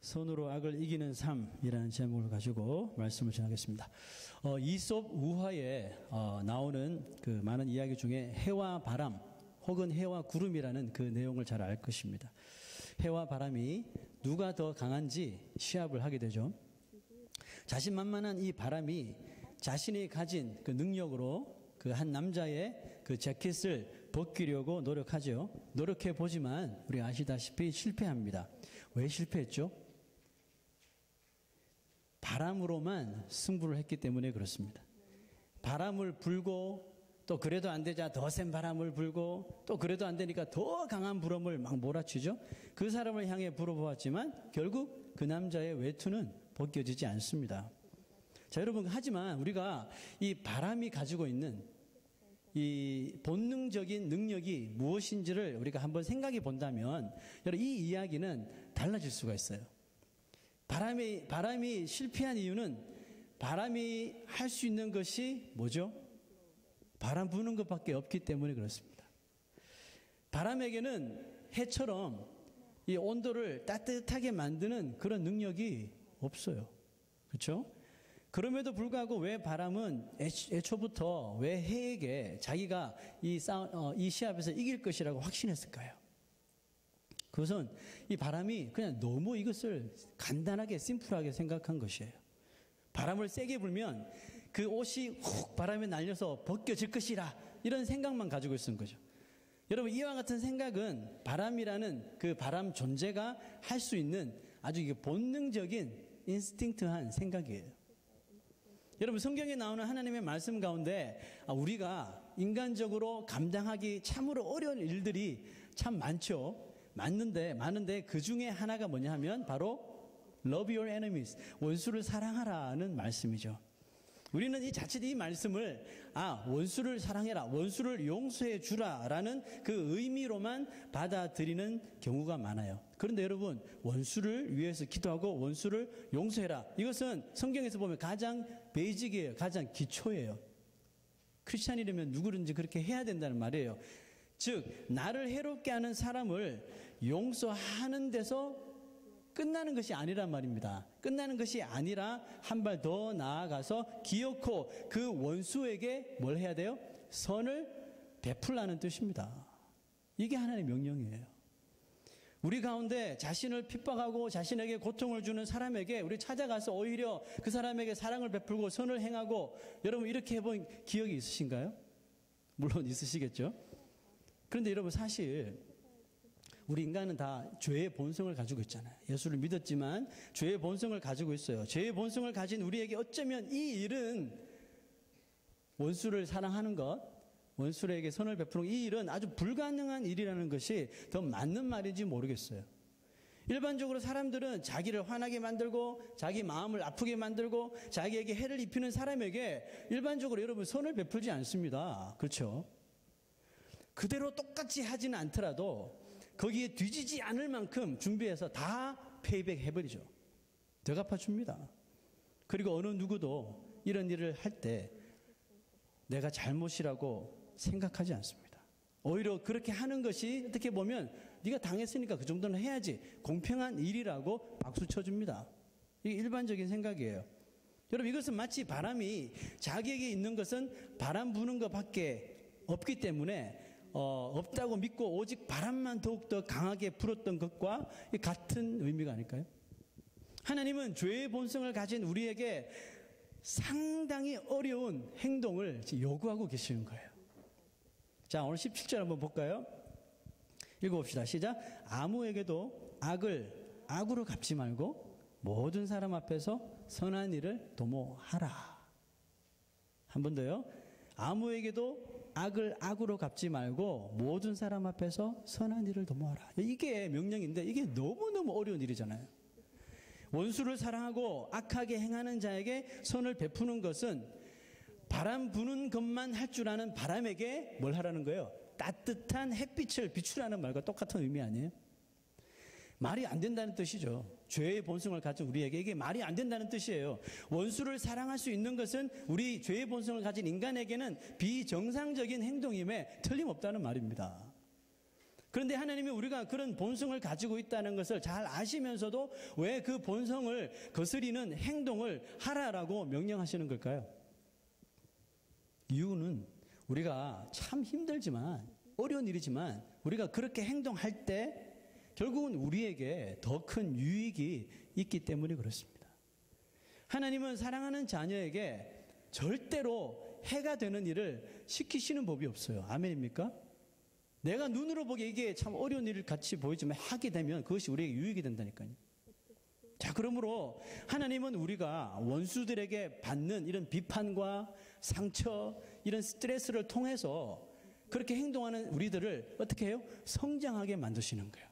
선으로 악을 이기는 삶이라는 제목을 가지고 말씀을 전하겠습니다. 이솝 우화에 나오는 그 많은 이야기 중에 해와 바람 혹은 해와 구름이라는 그 내용을 잘 알 것입니다. 해와 바람이 누가 더 강한지 시합을 하게 되죠. 자신만만한 이 바람이 자신이 가진 그 능력으로 그 한 남자의 그 재킷을 벗기려고 노력하죠. 노력해 보지만 우리 아시다시피 실패합니다. 왜 실패했죠? 바람으로만 승부를 했기 때문에 그렇습니다. 바람을 불고 또 그래도 안 되자 더 센 바람을 불고 또 그래도 안 되니까 더 강한 부름을 막 몰아치죠. 그 사람을 향해 불어보았지만 결국 그 남자의 외투는 벗겨지지 않습니다. 자, 여러분, 하지만 우리가 이 바람이 가지고 있는 이 본능적인 능력이 무엇인지를 우리가 한번 생각해 본다면 여러분, 이 이야기는 달라질 수가 있어요. 바람이 실패한 이유는 바람이 할 수 있는 것이 뭐죠? 바람 부는 것밖에 없기 때문에 그렇습니다. 바람에게는 해처럼 이 온도를 따뜻하게 만드는 그런 능력이 없어요. 그렇죠? 그럼에도 불구하고 왜 바람은 애초부터 왜 해에게 자기가 이 시합에서 이길 것이라고 확신했을까요? 그것은 이 바람이 그냥 너무 이것을 간단하게 심플하게 생각한 것이에요. 바람을 세게 불면 그 옷이 훅 바람에 날려서 벗겨질 것이라 이런 생각만 가지고 있었던 거죠. 여러분, 이와 같은 생각은 바람이라는 그 바람 존재가 할 수 있는 아주 이게 본능적인 인스팅트한 생각이에요. 여러분, 성경에 나오는 하나님의 말씀 가운데 우리가 인간적으로 감당하기 참으로 어려운 일들이 참 많은데 그 중에 하나가 뭐냐 하면 바로 Love your enemies, 원수를 사랑하라는 말씀이죠. 우리는 이 자칫 이 말씀을 원수를 사랑해라, 원수를 용서해 주라라는 그 의미로만 받아들이는 경우가 많아요. 그런데 여러분, 원수를 위해서 기도하고 원수를 용서해라, 이것은 성경에서 보면 가장 베이직이에요. 가장 기초예요. 크리스찬이라면 누구든지 그렇게 해야 된다는 말이에요. 즉, 나를 해롭게 하는 사람을 용서하는 데서 끝나는 것이 아니란 말입니다. 끝나는 것이 아니라 한 발 더 나아가서 기어코 그 원수에게 뭘 해야 돼요? 선을 베풀라는 뜻입니다. 이게 하나님의 명령이에요. 우리 가운데 자신을 핍박하고 자신에게 고통을 주는 사람에게 우리 찾아가서 오히려 그 사람에게 사랑을 베풀고 선을 행하고, 여러분 이렇게 해본 기억이 있으신가요? 물론 있으시겠죠. 그런데 여러분, 사실 우리 인간은 다 죄의 본성을 가지고 있잖아요. 예수를 믿었지만 죄의 본성을 가지고 있어요. 죄의 본성을 가진 우리에게 어쩌면 이 일은, 원수를 사랑하는 것, 원수에게 선을 베푸는 이 일은 아주 불가능한 일이라는 것이 더 맞는 말인지 모르겠어요. 일반적으로 사람들은 자기를 화나게 만들고 자기 마음을 아프게 만들고 자기에게 해를 입히는 사람에게 일반적으로 여러분 선을 베풀지 않습니다. 그렇죠? 그대로 똑같이 하지는 않더라도 거기에 뒤지지 않을 만큼 준비해서 다 페이백 해버리죠. 되갚아줍니다. 그리고 어느 누구도 이런 일을 할 때 내가 잘못이라고 생각하지 않습니다. 오히려 그렇게 하는 것이 어떻게 보면 네가 당했으니까 그 정도는 해야지, 공평한 일이라고 박수 쳐줍니다. 이게 일반적인 생각이에요. 여러분, 이것은 마치 바람이 자기에게 있는 것은 바람 부는 것밖에 없기 때문에 없다고 믿고 오직 바람만 더욱더 강하게 불었던 것과 같은 의미가 아닐까요? 하나님은 죄의 본성을 가진 우리에게 상당히 어려운 행동을 요구하고 계시는 거예요. 자, 오늘 17절 한번 볼까요? 읽어봅시다. 시작. 아무에게도 악으로 갚지 말고 모든 사람 앞에서 선한 일을 도모하라. 한 번 더요. 아무에게도 악으로 갚지 말고 모든 사람 앞에서 선한 일을 도모하라. 이게 명령인데 이게 너무너무 어려운 일이잖아요. 원수를 사랑하고 악하게 행하는 자에게 선을 베푸는 것은 바람 부는 것만 할 줄 아는 바람에게 뭘 하라는 거예요? 따뜻한 햇빛을 비추라는 말과 똑같은 의미 아니에요? 말이 안 된다는 뜻이죠. 죄의 본성을 가진 우리에게 이게 말이 안 된다는 뜻이에요. 원수를 사랑할 수 있는 것은 우리 죄의 본성을 가진 인간에게는 비정상적인 행동임에 틀림없다는 말입니다. 그런데 하나님이 우리가 그런 본성을 가지고 있다는 것을 잘 아시면서도 왜 그 본성을 거스리는 행동을 하라라고 명령하시는 걸까요? 이유는 우리가 참 힘들지만 어려운 일이지만 우리가 그렇게 행동할 때 결국은 우리에게 더 큰 유익이 있기 때문에 그렇습니다. 하나님은 사랑하는 자녀에게 절대로 해가 되는 일을 시키시는 법이 없어요. 아멘입니까? 내가 눈으로 보기에 이게 참 어려운 일 같이 보이지만 하게 되면 그것이 우리에게 유익이 된다니까요. 자, 그러므로 하나님은 우리가 원수들에게 받는 이런 비판과 상처, 이런 스트레스를 통해서 그렇게 행동하는 우리들을 어떻게 해요? 성장하게 만드시는 거예요.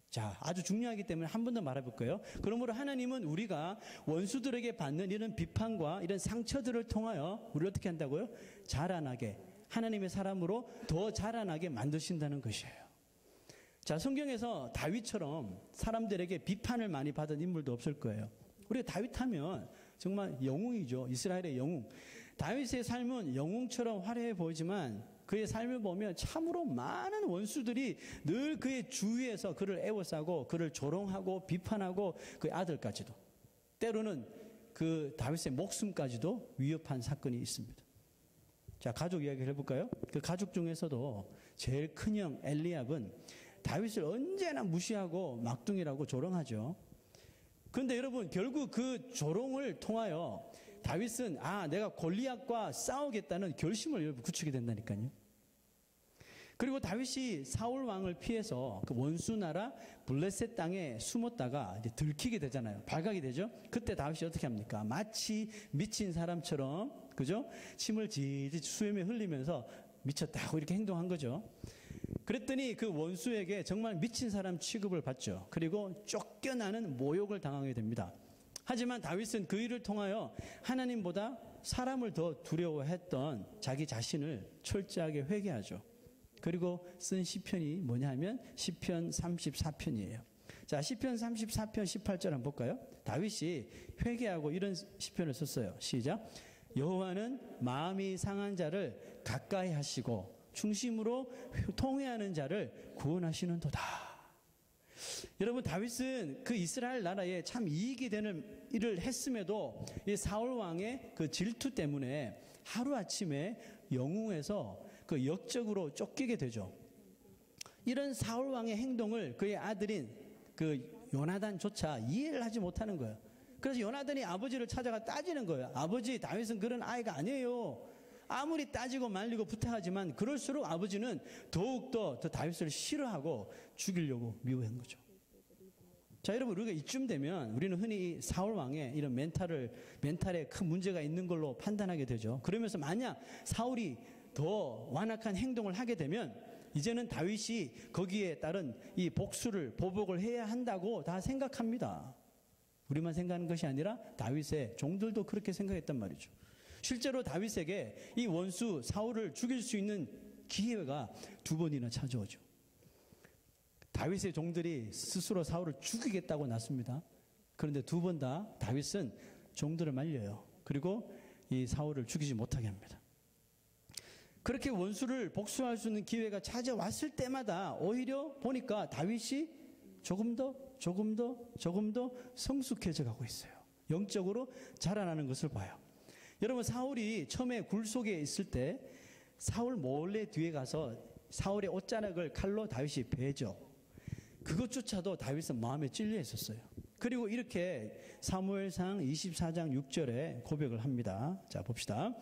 자, 아주 중요하기 때문에 한 번 더 말해 볼까요? 그러므로 하나님은 우리가 원수들에게 받는 이런 비판과 이런 상처들을 통하여 우리를 어떻게 한다고요? 자라나게, 하나님의 사람으로 더 자라나게 만드신다는 것이에요. 자, 성경에서 다윗처럼 사람들에게 비판을 많이 받은 인물도 없을 거예요. 우리가 다윗 하면 정말 영웅이죠. 이스라엘의 영웅. 다윗의 삶은 영웅처럼 화려해 보이지만 그의 삶을 보면 참으로 많은 원수들이 늘 그의 주위에서 그를 애워싸고 그를 조롱하고 비판하고 그의 아들까지도, 때로는 그 다윗의 목숨까지도 위협한 사건이 있습니다. 자, 가족 이야기를 해볼까요? 그 가족 중에서도 제일 큰형 엘리압은 다윗을 언제나 무시하고 막둥이라고 조롱하죠. 그런데 여러분, 결국 그 조롱을 통하여 다윗은 내가 골리앗과 싸우겠다는 결심을 굳히게 된다니까요. 그리고 다윗이 사울 왕을 피해서 그 원수 나라 블레셋 땅에 숨었다가 이제 들키게 되잖아요. 발각이 되죠. 그때 다윗이 어떻게 합니까? 마치 미친 사람처럼, 그죠? 침을 지지 수염에 흘리면서 미쳤다고 이렇게 행동한 거죠. 그랬더니 그 원수에게 정말 미친 사람 취급을 받죠. 그리고 쫓겨나는 모욕을 당하게 됩니다. 하지만 다윗은 그 일을 통하여 하나님보다 사람을 더 두려워했던 자기 자신을 철저하게 회개하죠. 그리고 쓴 시편이 뭐냐 하면 시편 34편이에요. 자, 시편 34편 18절 한번 볼까요? 다윗이 회개하고 이런 시편을 썼어요. 시작. 여호와는 마음이 상한 자를 가까이 하시고 중심으로 통회하는 자를 구원하시는도다. 여러분, 다윗은 그 이스라엘 나라에 참 이익이 되는 일을 했음에도 이 사울 왕의 그 질투 때문에 하루아침에 영웅에서 그 역적으로 쫓기게 되죠. 이런 사울 왕의 행동을 그의 아들인 그 요나단조차 이해를 하지 못하는 거예요. 그래서 요나단이 아버지를 찾아가 따지는 거예요. 아버지, 다윗은 그런 아이가 아니에요. 아무리 따지고 말리고 부탁하지만 그럴수록 아버지는 더욱더 더 다윗을 싫어하고 죽이려고 미워한 거죠. 자, 여러분, 우리가 이쯤 되면 우리는 흔히 사울 왕의 이런 멘탈에 큰 문제가 있는 걸로 판단하게 되죠. 그러면서 만약 사울이 더 완악한 행동을 하게 되면 이제는 다윗이 거기에 따른 이 보복을 해야 한다고 다 생각합니다. 우리만 생각하는 것이 아니라 다윗의 종들도 그렇게 생각했단 말이죠. 실제로 다윗에게 이 원수 사울을 죽일 수 있는 기회가 2번이나 찾아오죠. 다윗의 종들이 스스로 사울을 죽이겠다고 났습니다. 그런데 2번 다 다윗은 종들을 말려요. 그리고 이 사울을 죽이지 못하게 합니다. 그렇게 원수를 복수할 수 있는 기회가 찾아왔을 때마다 오히려 보니까 다윗이 조금 더 성숙해져 가고 있어요. 영적으로 자라나는 것을 봐요. 여러분, 사울이 처음에 굴 속에 있을 때 사울 몰래 뒤에 가서 사울의 옷자락을 칼로 다윗이 베죠. 그것조차도 다윗은 마음에 찔려 있었어요. 그리고 이렇게 사무엘상 24장 6절에 고백을 합니다. 자, 봅시다.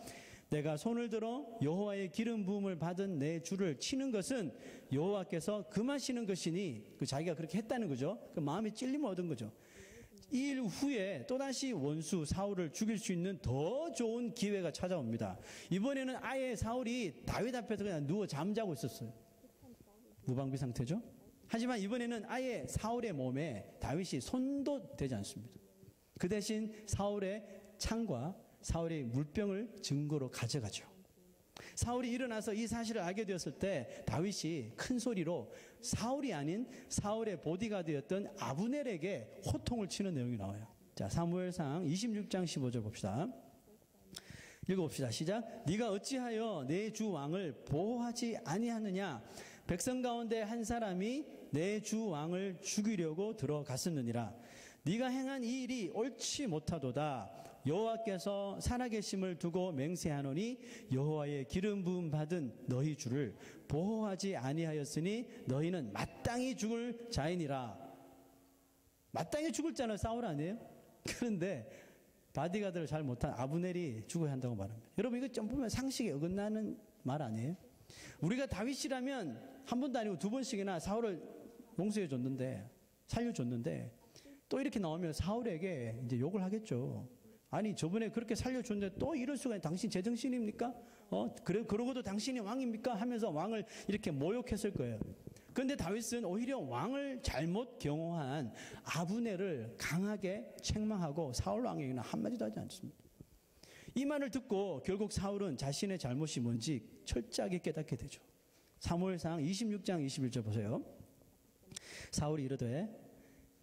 내가 손을 들어 여호와의 기름 부음을 받은 내 주를 치는 것은 여호와께서 금하시는 것이니, 자기가 그렇게 했다는 거죠. 그 마음에 찔림을 얻은 거죠. 이 일 후에 또다시 원수 사울을 죽일 수 있는 더 좋은 기회가 찾아옵니다. 이번에는 아예 사울이 다윗 앞에서 그냥 누워 잠자고 있었어요. 무방비 상태죠. 하지만 이번에는 아예 사울의 몸에 다윗이 손도 대지 않습니다. 그 대신 사울의 창과 사울의 물병을 증거로 가져가죠. 사울이 일어나서 이 사실을 알게 되었을 때 다윗이 큰 소리로 사울이 아닌 사울의 보디가드였던 아브넬에게 호통을 치는 내용이 나와요. 자, 사무엘상 26장 15절 봅시다. 읽어봅시다. 시작. 네가 어찌하여 내 주 왕을 보호하지 아니하느냐? 백성 가운데 한 사람이 내 주 왕을 죽이려고 들어갔었느니라. 네가 행한 이 일이 옳지 못하도다. 여호와께서 살아계심을 두고 맹세하노니 여호와의 기름 부음 받은 너희 주를 보호하지 아니하였으니 너희는 마땅히 죽을 자이니라. 마땅히 죽을 자는 사울 아니에요? 그런데 바디가드를 잘 못한 아브넬이 죽어야 한다고 말합니다. 여러분 이거 좀 보면 상식에 어긋나는 말 아니에요? 우리가 다윗이라면 한 번도 아니고 두 번씩이나 사울을 용서해 줬는데, 살려줬는데 또 이렇게 나오면 사울에게 이제 욕을 하겠죠. 아니 저번에 그렇게 살려줬는데 또 이럴 수가, 당신 제정신입니까? 그러고도 당신이 왕입니까? 하면서 왕을 이렇게 모욕했을 거예요. 그런데 다윗은 오히려 왕을 잘못 경호한 아브넬을 강하게 책망하고 사울 왕에게는 한마디도 하지 않습니다. 이 말을 듣고 결국 사울은 자신의 잘못이 뭔지 철저하게 깨닫게 되죠. 사무엘상 26장 21절 보세요. 사울이 이르되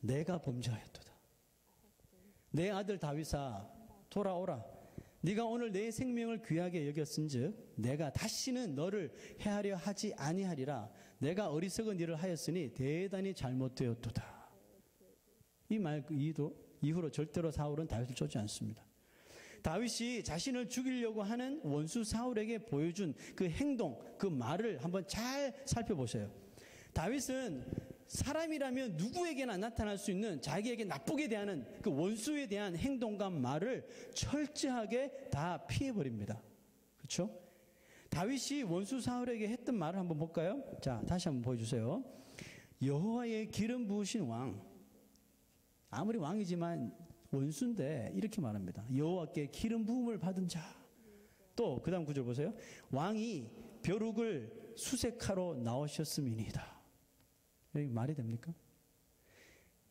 내가 범죄하였도다. 내 아들 다윗아 돌아오라. 네가 오늘 내 생명을 귀하게 여겼은즉 내가 다시는 너를 해하려 하지 아니하리라. 내가 어리석은 일을 하였으니 대단히 잘못되었도다. 이 말 이후로 절대로 사울은 다윗을 쫓지 않습니다. 다윗이 자신을 죽이려고 하는 원수 사울에게 보여준 그 행동, 그 말을 한번 잘 살펴보세요. 다윗은 사람이라면 누구에게나 나타날 수 있는 자기에게 나쁘게 대하는 그 원수에 대한 행동과 말을 철저하게 다 피해버립니다. 그렇죠? 다윗이 원수 사울에게 했던 말을 한번 볼까요? 자, 다시 한번 보여주세요. 여호와의 기름 부으신 왕, 아무리 왕이지만 원수인데 이렇게 말합니다. 여호와께 기름 부음을 받은 자. 또 그 다음 구절 보세요. 왕이 벼룩을 수색하러 나오셨음이니이다. 여기 말이 됩니까?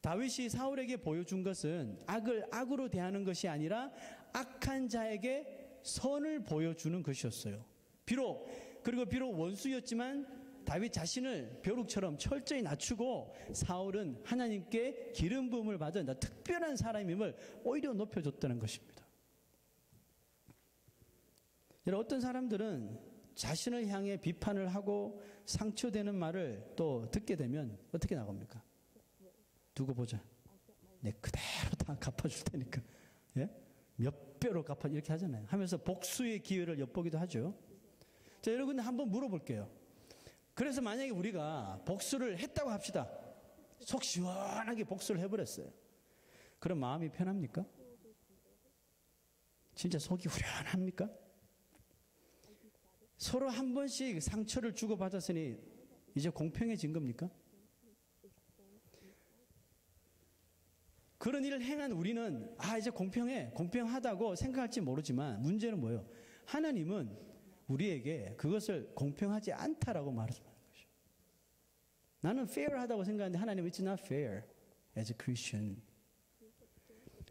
다윗이 사울에게 보여준 것은 악을 악으로 대하는 것이 아니라 악한 자에게 선을 보여주는 것이었어요. 비록 원수였지만 다윗 자신을 벼룩처럼 철저히 낮추고 사울은 하나님께 기름 부음을 받은 특별한 사람임을 오히려 높여줬다는 것입니다. 여러분, 어떤 사람들은 자신을 향해 비판을 하고 상처되는 말을 또 듣게 되면 어떻게 나갑니까? 두고 보자. 내 그대로 다 갚아줄 테니까. 예? 몇 배로 갚아, 이렇게 하잖아요. 하면서 복수의 기회를 엿보기도 하죠. 자, 여러분 한번 물어볼게요. 그래서 만약에 우리가 복수를 했다고 합시다. 속 시원하게 복수를 해버렸어요. 그럼 마음이 편합니까? 진짜 속이 후련합니까? 서로 한 번씩 상처를 주고받았으니 이제 공평해진 겁니까? 그런 일을 행한 우리는 이제 공평하다고 생각할지 모르지만 문제는 뭐예요? 하나님은 우리에게 그것을 공평하지 않다라고 말하는 것이죠. 나는 fair하다고 생각하는데 하나님은 it's not fair as a Christian.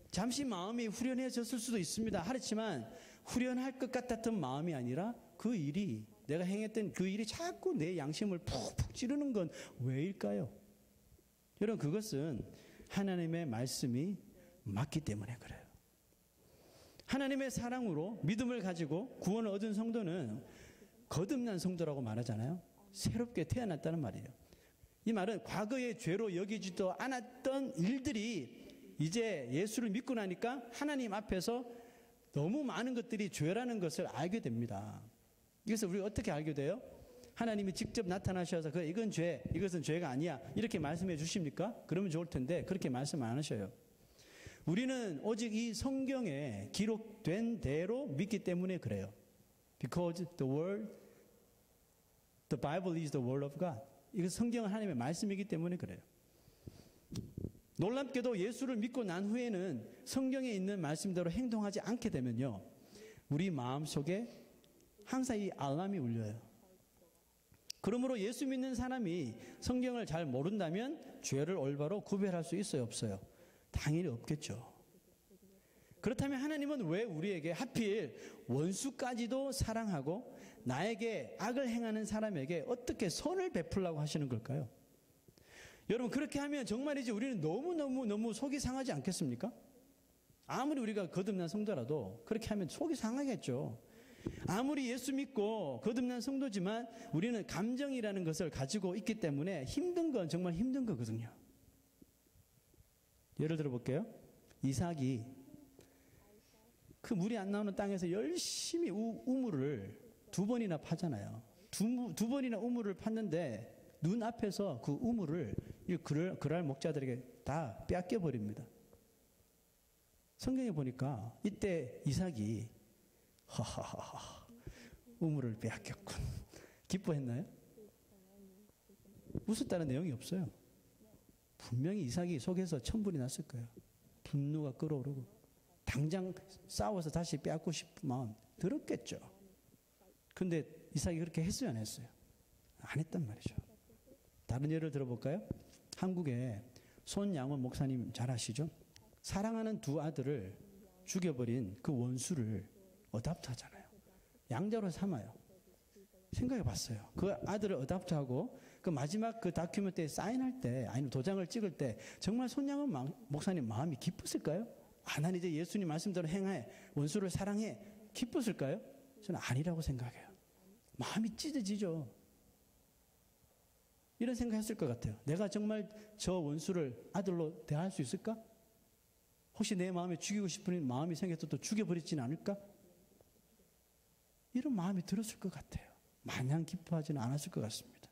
잠시 마음이 후련해졌을 수도 있습니다. 하지만 후련할 것 같았던 마음이 아니라 그 일이, 내가 행했던 그 일이 자꾸 내 양심을 푹푹 찌르는 건 왜일까요? 여러분, 그것은 하나님의 말씀이 맞기 때문에 그래요. 하나님의 사랑으로 믿음을 가지고 구원을 얻은 성도는 거듭난 성도라고 말하잖아요. 새롭게 태어났다는 말이에요. 이 말은 과거의 죄로 여기지도 않았던 일들이 이제 예수를 믿고 나니까 하나님 앞에서 너무 많은 것들이 죄라는 것을 알게 됩니다. 이것을 우리가 어떻게 알게 돼요? 하나님이 직접 나타나셔서 이건 죄, 이것은 죄가 아니야 이렇게 말씀해 주십니까? 그러면 좋을 텐데 그렇게 말씀 안 하셔요. 우리는 오직 이 성경에 기록된 대로 믿기 때문에 그래요. Because the Bible is the word of God. 이거 성경은 하나님의 말씀이기 때문에 그래요. 놀랍게도 예수를 믿고 난 후에는 성경에 있는 말씀대로 행동하지 않게 되면요, 우리 마음속에 항상 이 알람이 울려요. 그러므로 예수 믿는 사람이 성경을 잘 모른다면 죄를 올바로 구별할 수 있어요, 없어요? 당연히 없겠죠. 그렇다면 하나님은 왜 우리에게 하필 원수까지도 사랑하고 나에게 악을 행하는 사람에게 어떻게 선을 베풀라고 하시는 걸까요? 여러분, 그렇게 하면 정말이지 우리는 너무 속이 상하지 않겠습니까? 아무리 우리가 거듭난 성도라도 그렇게 하면 속이 상하겠죠. 아무리 예수 믿고 거듭난 성도지만 우리는 감정이라는 것을 가지고 있기 때문에 힘든 건 정말 힘든 거거든요. 예를 들어 볼게요. 이삭이 그 물이 안 나오는 땅에서 열심히 우물을 2번이나 파잖아요. 두 번이나 우물을 팠는데 눈앞에서 그 우물을 그랄 목자들에게 다 빼앗겨 버립니다. 성경에 보니까 이때 이삭이 하하하하 우물을 빼앗겼군. 기뻐했나요? 웃었다는 내용이 없어요. 분명히 이삭이 속에서 천불이 났을 거예요. 분노가 끓어오르고 당장 싸워서 다시 빼앗고 싶은 마음 들었겠죠. 근데 이삭이 그렇게 했어요, 안 했어요? 안 했단 말이죠. 다른 예를 들어볼까요? 한국에 손양원 목사님 잘 아시죠? 사랑하는 2 아들을 죽여버린 그 원수를 어답트하잖아요. 양자로 삼아요. 생각해 봤어요. 그 아들을 어답트하고 그 마지막 그 다큐멘터리에 사인할 때 아니면 도장을 찍을 때 정말 손양원 목사님 마음이 기뻤을까요? 난 이제 예수님 말씀대로 행해 원수를 사랑해 기뻤을까요? 저는 아니라고 생각해요. 마음이 찢어지죠. 이런 생각했을 것 같아요. 내가 정말 저 원수를 아들로 대할 수 있을까? 혹시 내 마음에 죽이고 싶은 마음이 생겨서 또 죽여버리지는 않을까? 이런 마음이 들었을 것 같아요. 마냥 기뻐하지는 않았을 것 같습니다.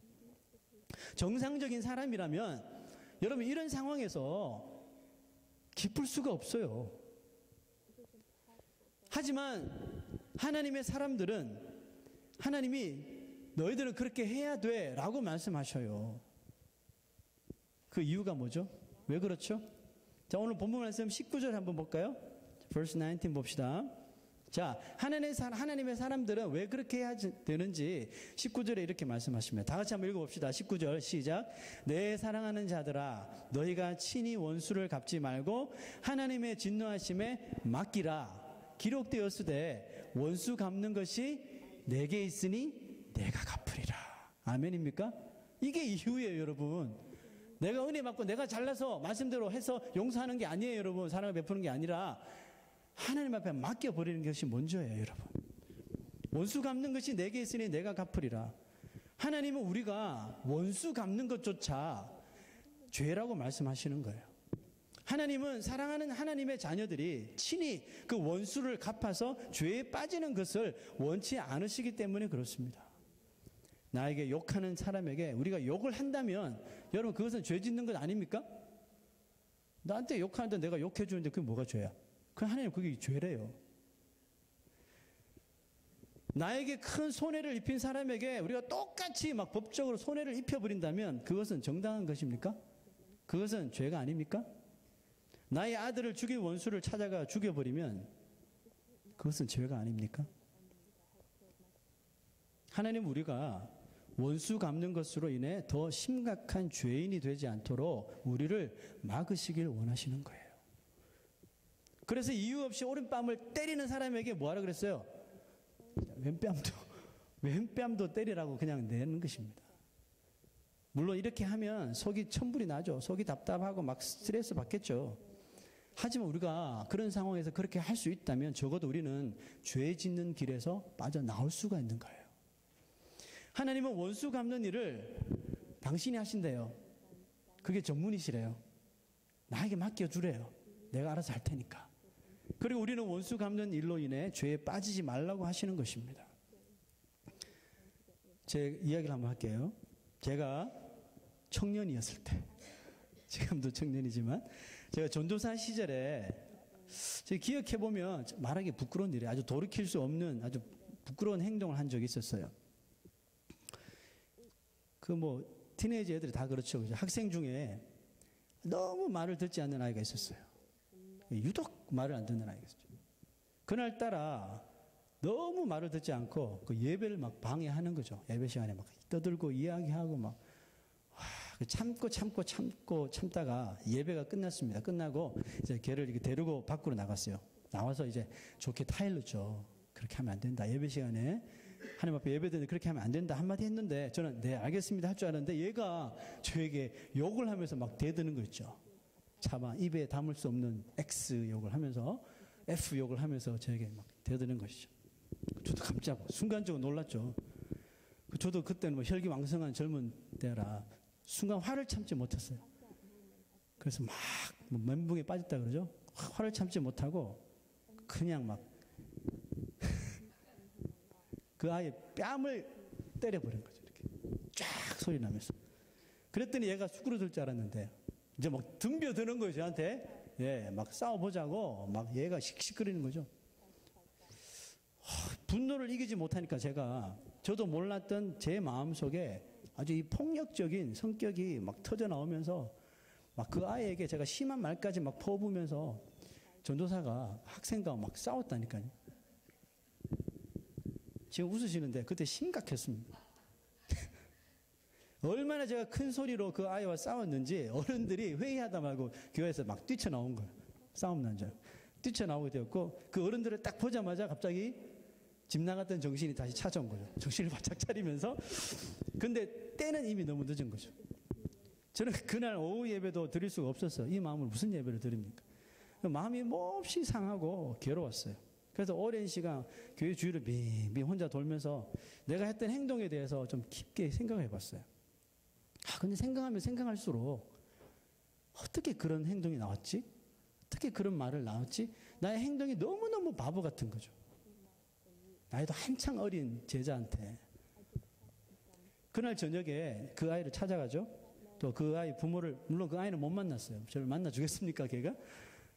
정상적인 사람이라면 여러분 이런 상황에서 기쁠 수가 없어요. 하지만 하나님의 사람들은 하나님이 너희들은 그렇게 해야 돼 라고 말씀하셔요. 그 이유가 뭐죠? 왜 그렇죠? 자, 오늘 본문 말씀 19절 한번 볼까요? verse 19 봅시다. 자, 하나님의 사람들은 왜 그렇게 해야 되는지 19절에 이렇게 말씀하십니다. 다 같이 한번 읽어봅시다. 19절 시작. 내 사랑하는 자들아 너희가 친히 원수를 갚지 말고 하나님의 진노하심에 맡기라. 기록되었으되 원수 갚는 것이 내게 있으니 내가 갚으리라. 아멘입니까? 이게 이유예요, 여러분. 내가 은혜 받고 내가 잘나서 말씀대로 해서 용서하는 게 아니에요, 여러분. 사랑을 베푸는 게 아니라 하나님 앞에 맡겨버리는 것이 먼저예요, 여러분. 원수 갚는 것이 내게 있으니 내가 갚으리라. 하나님은 우리가 원수 갚는 것조차 죄라고 말씀하시는 거예요. 하나님은 사랑하는 하나님의 자녀들이 친히 그 원수를 갚아서 죄에 빠지는 것을 원치 않으시기 때문에 그렇습니다. 나에게 욕하는 사람에게 우리가 욕을 한다면 여러분 그것은 죄 짓는 것 아닙니까? 나한테 욕하는데 내가 욕해 주는데 그게 뭐가 죄야? 그 하나님 그게 죄래요. 나에게 큰 손해를 입힌 사람에게 우리가 똑같이 막 법적으로 손해를 입혀버린다면 그것은 정당한 것입니까? 그것은 죄가 아닙니까? 나의 아들을 죽인 원수를 찾아가 죽여버리면 그것은 죄가 아닙니까? 하나님은 우리가 원수 갚는 것으로 인해 더 심각한 죄인이 되지 않도록 우리를 막으시길 원하시는 거예요. 그래서 이유 없이 오른뺨을 때리는 사람에게 뭐하라 그랬어요? 왼뺨도 때리라고 그냥 내는 것입니다. 물론 이렇게 하면 속이 천불이 나죠. 속이 답답하고 막 스트레스 받겠죠. 하지만 우리가 그런 상황에서 그렇게 할 수 있다면 적어도 우리는 죄 짓는 길에서 빠져나올 수가 있는 거예요. 하나님은 원수 갚는 일을 당신이 하신대요. 그게 전문이시래요. 나에게 맡겨주래요. 내가 알아서 할 테니까. 그리고 우리는 원수 갚는 일로 인해 죄에 빠지지 말라고 하시는 것입니다. 제 이야기를 한번 할게요. 제가 청년이었을 때, 지금도 청년이지만 제가 전도사 시절에 제가 기억해보면 말하기 부끄러운 일이에요. 아주 돌이킬 수 없는 아주 부끄러운 행동을 한 적이 있었어요. 티네이저 애들이 다 그렇죠. 학생 중에 너무 말을 듣지 않는 아이가 있었어요. 유독 말을 안 듣는 아이가 있었죠. 그날따라 너무 말을 듣지 않고 그 예배를 막 방해하는 거죠. 예배 시간에 막 떠들고 이야기하고 막 참다가 예배가 끝났습니다. 끝나고 이제 걔를 이렇게 데리고 밖으로 나갔어요. 나와서 이제 좋게 타일렀죠. 그렇게 하면 안 된다. 예배 시간에 하나님 앞에 예배드리는데 그렇게 하면 안 된다 한마디 했는데 저는 네 알겠습니다 할 줄 알았는데 얘가 저에게 욕을 하면서 막 대드는 거 있죠. 차마 입에 담을 수 없는 X 욕을 하면서 F 욕을 하면서 저에게 막 대드는 것이죠. 저도 깜짝 순간적으로 놀랐죠. 저도 그때는 뭐 혈기왕성한 젊은 때라 순간 화를 참지 못했어요. 그래서 막 멘붕에 빠졌다 그러죠. 화를 참지 못하고 그냥 막 그 아이의 뺨을 때려버린 거죠. 이렇게 쫙 소리 나면서. 그랬더니 얘가 수그러들 줄 알았는데 이제 막 덤벼드는 거예요, 저한테. 예, 막 싸워보자고 막 얘가 씩씩거리는 거죠. 분노를 이기지 못하니까 저도 몰랐던 제 마음속에 아주 이 폭력적인 성격이 막 터져 나오면서 막 그 아이에게 제가 심한 말까지 막 퍼부으면서 전도사가 학생과 막 싸웠다니까요. 지금 웃으시는데 그때 심각했습니다. 얼마나 제가 큰 소리로 그 아이와 싸웠는지 어른들이 회의하다 말고 교회에서 막 뛰쳐나온 거예요. 싸움 난 줄. 뛰쳐나오게 되었고 그 어른들을 딱 보자마자 갑자기 집 나갔던 정신이 다시 찾아온 거죠. 정신을 바짝 차리면서. 근데 때는 이미 너무 늦은 거죠. 저는 그날 오후 예배도 드릴 수가 없었어요. 이 마음을 무슨 예배를 드립니까? 마음이 몹시 상하고 괴로웠어요. 그래서 오랜 시간 교회 주위를 빙빙 혼자 돌면서 내가 했던 행동에 대해서 좀 깊게 생각을 해봤어요. 근데 생각하면 생각할수록 어떻게 그런 행동이 나왔지? 어떻게 그런 말을 나왔지? 나의 행동이 너무너무 바보 같은 거죠. 나이도 한창 어린 제자한테. 그날 저녁에 그 아이를 찾아가죠. 또 그 아이 부모를, 물론 그 아이는 못 만났어요. 저를 만나 주겠습니까, 걔가?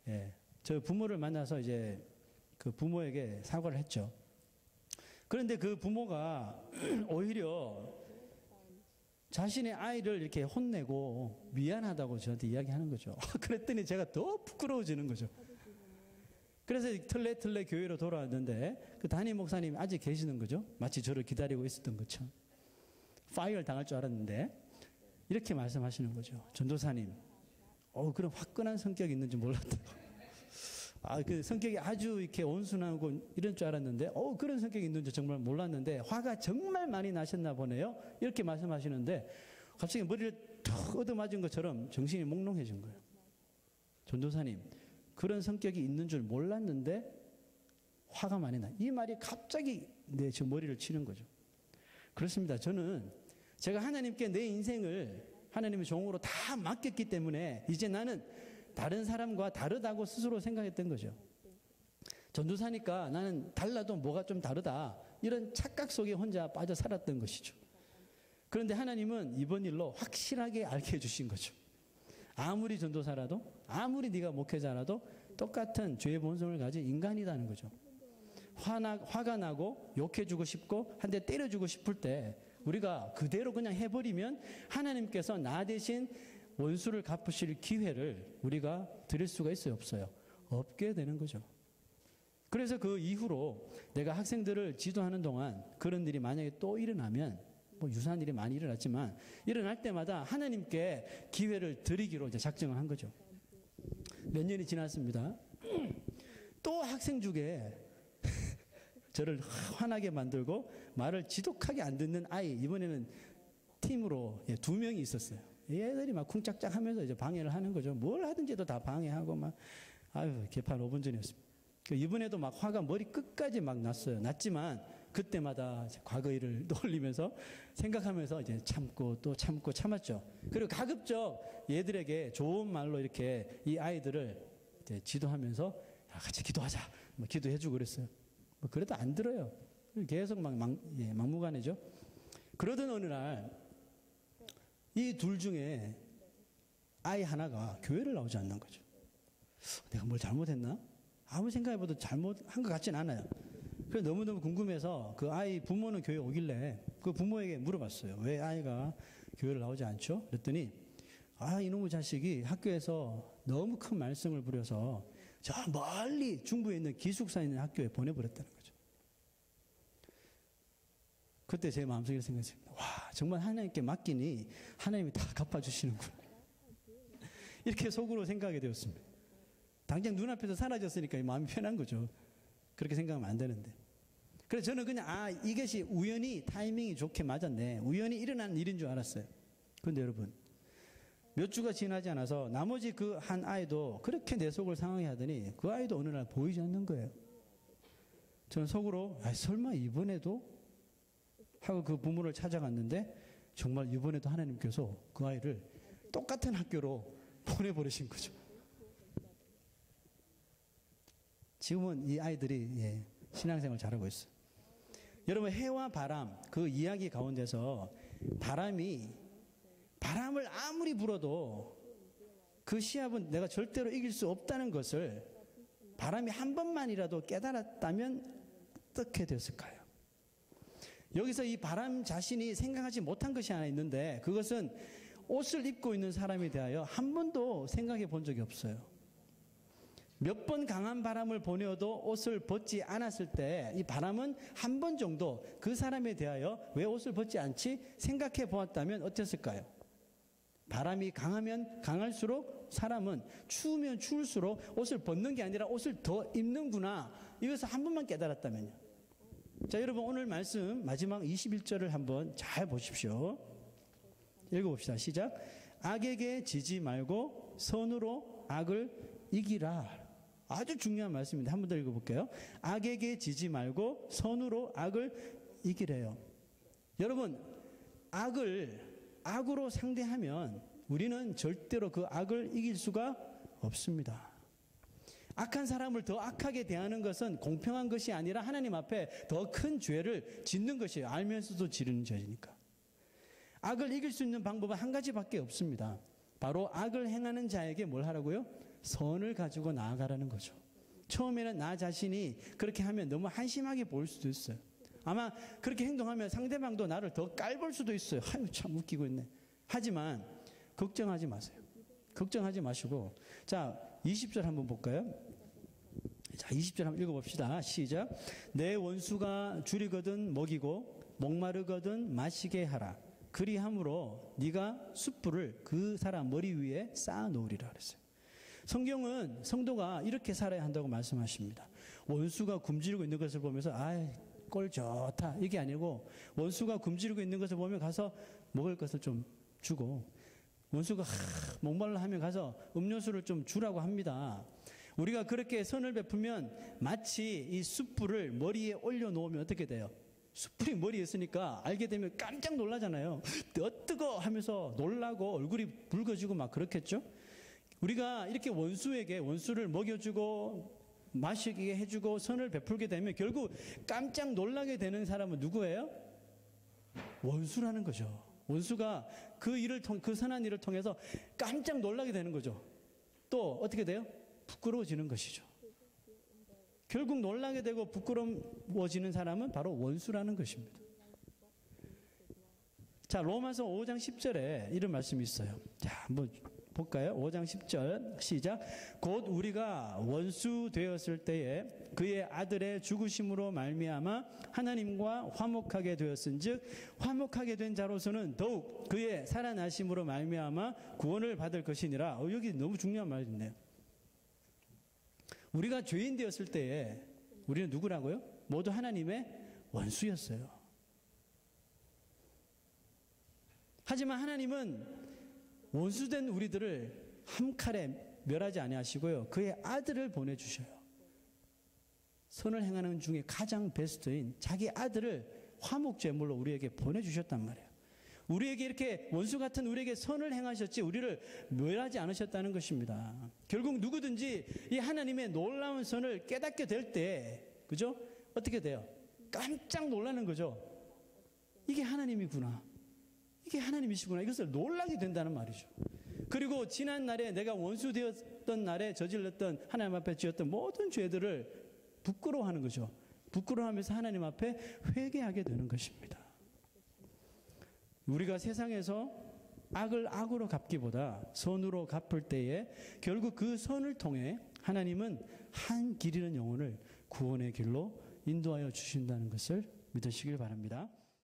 예. 저 부모를 만나서 이제 그 부모에게 사과를 했죠. 그런데 그 부모가 오히려 자신의 아이를 이렇게 혼내고 미안하다고 저한테 이야기하는 거죠. 그랬더니 제가 더 부끄러워지는 거죠. 그래서 털레털레 교회로 돌아왔는데 그 담임 목사님이 아직 계시는 거죠. 마치 저를 기다리고 있었던 것처럼. 파이어를 당할 줄 알았는데 이렇게 말씀하시는 거죠. 전도사님, 그런 화끈한 성격이 있는지 몰랐다고. 그 성격이 아주 이렇게 온순하고 이런 줄 알았는데, 그런 성격이 있는지 정말 몰랐는데, 화가 정말 많이 나셨나 보네요. 이렇게 말씀하시는데, 갑자기 머리를 턱 얻어맞은 것처럼 정신이 몽롱해진 거예요. 전도사님, 그런 성격이 있는 줄 몰랐는데, 화가 많이 나. 이 말이 갑자기 제 머리를 치는 거죠. 그렇습니다. 저는 제가 하나님께 내 인생을 하나님의 종으로 다 맡겼기 때문에 이제 나는 다른 사람과 다르다고 스스로 생각했던 거죠. 전도사니까 나는 달라도 뭐가 좀 다르다. 이런 착각 속에 혼자 빠져 살았던 것이죠. 그런데 하나님은 이번 일로 확실하게 알게 해주신 거죠. 아무리 전도사라도 아무리 네가 목회자라도 똑같은 죄의 본성을 가진 인간이라는 거죠. 화가 나고 욕해주고 싶고 한 대 때려주고 싶을 때 우리가 그대로 그냥 해버리면 하나님께서 나 대신 원수를 갚으실 기회를 우리가 드릴 수가 있어요, 없어요? 없게 되는 거죠. 그래서 그 이후로 내가 학생들을 지도하는 동안 그런 일이 만약에 또 일어나면 뭐 유사한 일이 많이 일어났지만 일어날 때마다 하나님께 기회를 드리기로 이제 작정을 한 거죠. 몇 년이 지났습니다. 또 학생 중에 저를 화나게 만들고 말을 지독하게 안 듣는 아이, 이번에는 팀으로 2명이 있었어요. 얘들이 막 쿵짝짝 하면서 이제 방해를 하는 거죠. 뭘 하든지도 다 방해하고 막, 개판 5분 전이었습니다. 이번에도 막 화가 머리 끝까지 막 났어요. 났지만 그때마다 과거 일을 떠올리면서 생각하면서 이제 참고 또 참고 참았죠. 그리고 가급적 얘들에게 좋은 말로 이렇게 이 아이들을 이제 지도하면서 같이 기도하자. 뭐 기도해주고 그랬어요. 그래도 안 들어요. 계속 막무가내죠. 그러던 어느 날 이 둘 중에 아이 하나가 교회를 나오지 않는 거죠. 내가 뭘 잘못했나? 아무 생각해봐도 잘못한 것 같진 않아요. 그래서 너무너무 궁금해서 그 아이 부모는 교회 오길래 그 부모에게 물어봤어요. 왜 아이가 교회를 나오지 않죠? 그랬더니 이놈의 자식이 학교에서 너무 큰 말썽을 부려서 저 멀리 중부에 있는 기숙사에 있는 학교에 보내버렸다는 거죠. 그때 제 마음속에 생각했습니다. 와, 정말 하나님께 맡기니 하나님이 다 갚아주시는구나. 이렇게 속으로 생각하게 되었습니다. 당장 눈앞에서 사라졌으니까 마음이 편한 거죠. 그렇게 생각하면 안 되는데. 그래서 저는 그냥 이것이 우연히 타이밍이 좋게 맞았네. 우연히 일어난 일인 줄 알았어요. 그런데 여러분, 몇 주가 지나지 않아서 나머지 그 한 아이도 그렇게 내 속을 상하게 하더니 그 아이도 어느 날 보이지 않는 거예요. 저는 속으로 설마 이번에도 하고 그 부모를 찾아갔는데 정말 이번에도 하나님께서 그 아이를 똑같은 학교로 보내버리신 거죠. 지금은 이 아이들이 신앙생활 잘하고 있어요. 여러분, 해와 바람, 그 이야기 가운데서 바람을 아무리 불어도 그 시합은 내가 절대로 이길 수 없다는 것을 바람이 한 번만이라도 깨달았다면 어떻게 됐을까요? 여기서 이 바람 자신이 생각하지 못한 것이 하나 있는데, 그것은 옷을 입고 있는 사람에 대하여 한 번도 생각해 본 적이 없어요. 몇 번 강한 바람을 보내어도 옷을 벗지 않았을 때 이 바람은 한 번 정도 그 사람에 대하여 왜 옷을 벗지 않지 생각해 보았다면 어땠을까요? 바람이 강하면 강할수록 사람은 추우면 추울수록 옷을 벗는 게 아니라 옷을 더 입는구나, 이것을 한 번만 깨달았다면요. 자, 여러분, 오늘 말씀 마지막 21절을 한번 잘 보십시오. 읽어봅시다. 시작. 악에게 지지 말고 선으로 악을 이기라. 아주 중요한 말씀인데 한 번 더 읽어볼게요. 악에게 지지 말고 선으로 악을 이기래요. 여러분, 악으로 상대하면 우리는 절대로 그 악을 이길 수가 없습니다. 악한 사람을 더 악하게 대하는 것은 공평한 것이 아니라 하나님 앞에 더 큰 죄를 짓는 것이에요. 알면서도 지르는 죄니까. 악을 이길 수 있는 방법은 한 가지밖에 없습니다. 바로 악을 행하는 자에게 뭘 하라고요? 선을 가지고 나아가라는 거죠. 처음에는 나 자신이 그렇게 하면 너무 한심하게 보일 수도 있어요. 아마 그렇게 행동하면 상대방도 나를 더 깔볼 수도 있어요. 아유, 참 웃기고 있네. 하지만 걱정하지 마세요. 걱정하지 마시고, 자, 20절 한번 볼까요? 자, 20절 한번 읽어봅시다. 시작. 내 원수가 줄이거든 먹이고 목마르거든 마시게 하라. 그리함으로 네가 숯불을 그 사람 머리 위에 쌓아 놓으리라 그랬어요. 성경은 성도가 이렇게 살아야 한다고 말씀하십니다. 원수가 굶주리고 있는 것을 보면서 꼴 좋다, 이게 아니고, 원수가 굶주리고 있는 것을 보면 가서 먹을 것을 좀 주고, 원수가 목말라 하면 가서 음료수를 좀 주라고 합니다. 우리가 그렇게 선을 베풀면 마치 이 숯불을 머리에 올려놓으면 어떻게 돼요? 숯불이 머리에 있으니까 알게 되면 깜짝 놀라잖아요. 뜨거 하면서 놀라고 얼굴이 붉어지고 막 그렇겠죠? 우리가 이렇게 원수를 먹여주고 마시게 해주고 선을 베풀게 되면 결국 깜짝 놀라게 되는 사람은 누구예요? 원수라는 거죠. 원수가 그 선한 일을 통해서 깜짝 놀라게 되는 거죠. 또 어떻게 돼요? 부끄러워지는 것이죠. 결국 놀라게 되고 부끄러워지는 사람은 바로 원수라는 것입니다. 자, 로마서 5장 10절에 이런 말씀이 있어요. 자, 한번 볼까요? 5장 10절 시작. 곧 우리가 원수 되었을 때에 그의 아들의 죽으심으로 말미암아 하나님과 화목하게 되었은즉 화목하게 된 자로서는 더욱 그의 살아나심으로 말미암아 구원을 받을 것이니라. 여기 너무 중요한 말인데요. 우리가 죄인 되었을 때에 우리는 누구라고요? 모두 하나님의 원수였어요. 하지만 하나님은 원수된 우리들을 한 칼에 멸하지 아니하시고요, 그의 아들을 보내주셔요. 선을 행하는 중에 가장 베스트인 자기 아들을 화목제물로 우리에게 보내주셨단 말이에요. 우리에게 이렇게 원수 같은 우리에게 선을 행하셨지 우리를 멸하지 않으셨다는 것입니다. 결국 누구든지 이 하나님의 놀라운 선을 깨닫게 될 때, 그죠? 어떻게 돼요? 깜짝 놀라는 거죠. 이게 하나님이구나. 이게 하나님이시구나. 이것을 놀라게 된다는 말이죠. 그리고 지난 날에 내가 원수 되었던 날에 저질렀던 하나님 앞에 지었던 모든 죄들을 부끄러워하는 거죠. 부끄러워하면서 하나님 앞에 회개하게 되는 것입니다. 우리가 세상에서 악을 악으로 갚기보다 선으로 갚을 때에 결국 그 선을 통해 하나님은 한 길 잃은 영혼을 구원의 길로 인도하여 주신다는 것을 믿으시길 바랍니다.